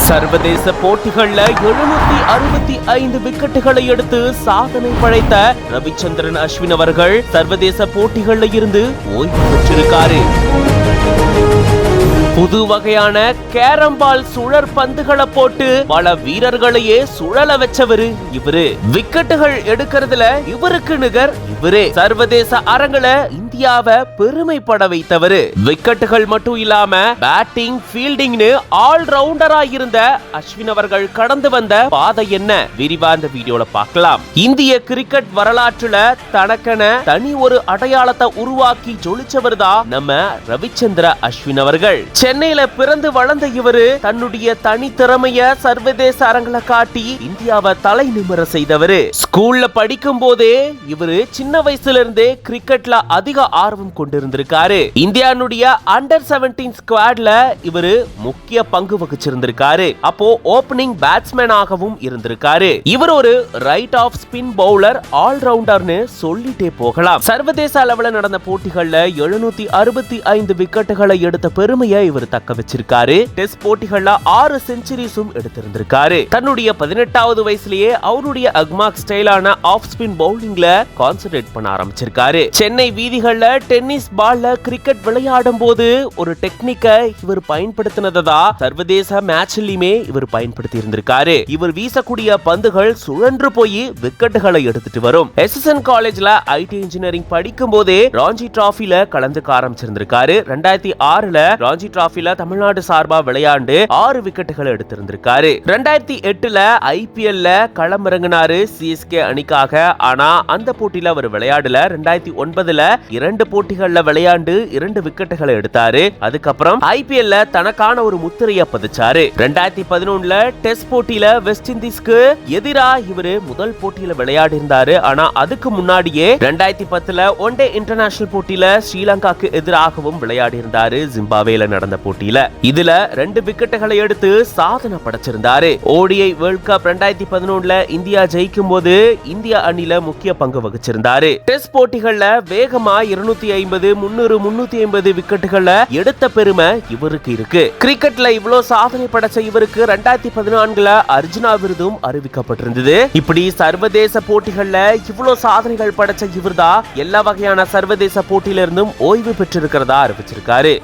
சர்வதேச போட்டிகள்ல 765 விக்கெட்டுகளை எடுத்து சாதனை படைத்த ரவிச்சந்திரன் அஸ்வின் அவர்கள் சர்வதேச போட்டிகள்ல இருந்து ஓய்வு பெற்றிருக்காரு. புது வகையான கேரம்பால் சுழற் பந்துகளை போட்டு பல வீரர்களையே சுழல வச்சவரு இவரு. விக்கெட்டுகள் எடுக்கிறதுல இவருக்கு நிகர் இவரே. சர்வதேச அரங்குல இந்தியாவை பெருமைப்பட வைத்தவரு. விக்கெட்டுகள் மட்டும் இல்லாம பேட்டிங் ஃபீல்டிங்னு ஆல் ரவுண்டரா இருந்த அஸ்வின் அவர்கள் கடந்து வந்த பாதை என்ன விரிவா இந்த வீடியோல பார்க்கலாம். இந்திய கிரிக்கெட் வரலாற்றுல தனக்கென தனி ஒரு அடையாளத்தை உருவாக்கி ஜொலிச்சவர் தான் நம்ம ரவிச்சந்திர அஸ்வின் அவர்கள். சென்னையில பிறந்து வளர்ந்த இவரு தன்னுடைய தனித்திறமைய சர்வதேச அரங்குல காட்டி இந்தியாவை தலை நிமிர செய்தவரு. ஸ்கூல்ல படிக்கும் போதே இவரு சின்ன வயசுல இருந்தே கிரிக்கெட்ல அதிக ஆர்வம் கொண்டிருந்திருக்காரு. இந்தியானுடைய அண்டர் 17 ஸ்குவாட்ல இவரு முக்கிய பங்கு வகிச்சிருந்திருக்காரு. அப்போ ஓபனிங் பேட்ஸ்மேனாகவும் இருந்திருக்காரு. இவர் ஒரு right off spin bowler all ரவுண்டர்னு சொல்லிட்டே போகலாம். சர்வதேச அளவுல நடந்த போட்டிகள்ல 765 விக்கெட்டுகளை எடுத்த பெருமையை இவர் தக்க வச்சிருக்காரு. டெஸ்ட் போட்டிகள்ல 6 செஞ்சுரிஸும் எடுத்திருந்திருக்காரு. தன்னுடைய 18வது வயசுலயே அவருடைய அக்மார்க் ஸ்டைலான ஆஃப் ஸ்பின் பவுலிங்ல கான்சென்ட்ரேட் பண்ண ஆரம்பிச்சிருக்காரு. சென்னை வீதிகள்ல டென்னிஸ் பால்ல கிரிக்கெட் விளையாடும் போது ஒரு டெக்னிக்கை இவர் பயன்படுத்தினதா சர்வதேச மேட்ச்லயுமே இவர் பயன்படுத்தி இருந்திருக்காரு. இவர் வீசக்கூடிய பந்துகள் சுழன்று போய் விக்கெட்டுகளை எடுத்துட்டு வரும். எஸ்எஸ்என் காலேஜ்ல ஐடி இன்ஜினியரிங் படிக்கும் போதே ராஞ்சி டிராஃபில கலந்துக்க ஆரம்பிச்சிருந்திருக்காரு. 2006ல ராஞ்சி டிராஃபில தமிழ்நாடு சார்பா விளையாண்டு 6 விக்கெட்டுகளை எடுத்திருந்திருக்காரு. 2008ல ஐபிஎல்ல களமிறங்கினாரு சிஎஸ்கே அணிக்காக. ஆனா அந்த போட்டியில அவர் விளையாடல. 2009ல 2 போட்டிகள்ல விளையாண்டு 2 விக்கெட்டுகளை எடுத்தாரு. அதுக்கப்புறம் ஐபிஎல்ல தனக்கான ஒரு முத்திரையை பதிச்சாரு. 2011ல டெஸ்ட் போட்டியில வெஸ்ட் இண்டீஸ்க்கு எதிரா இவரு முதல் போட்டியில விளையாடி இருந்தாரு. ஆனா அதுக்கு முன்னாடியே 2010ல ஒன் டே இன்டர்நேஷனல் போட்டியில ஸ்ரீலங்காக்கு எதிராகவும் விளையாடி இருந்தாரு ஜிம்பாப்வேல நடந்த போட்டியில. இதுல 2 விக்கெட்டுகளை எடுத்து சாதனை படைச்சிருந்தாரு. ஓடிஐ வேர்ல்ட் கப் 2011ல இந்தியா ஜெயிக்கும் போது இந்திய அணில முக்கிய பங்கு வகிச்சிருந்தாரு. டெஸ்ட் போட்டிகள்ல வேகமா 250, 300, 350 விக்கெட்டுகளை எடுத்த பெருமை இவருக்கு இருக்கு. கிரிக்கெட்ல இவ்வளவு சாதனை படைச்ச இவருக்கு 2014ல அர்ஜுனா விருதும் அறிவிக்கப்பட்டிருந்தது. இப்படி சர்வதேச போட்டிகள்ல இவ்வளவு சாதனைகள் படைச்ச இவர்தான் எல்லா வகையான சர்வதேச போட்டியில இருந்தும் ஓய்வு பெற்றிருக்கிறதா அறிவிச்சிருக்காரு.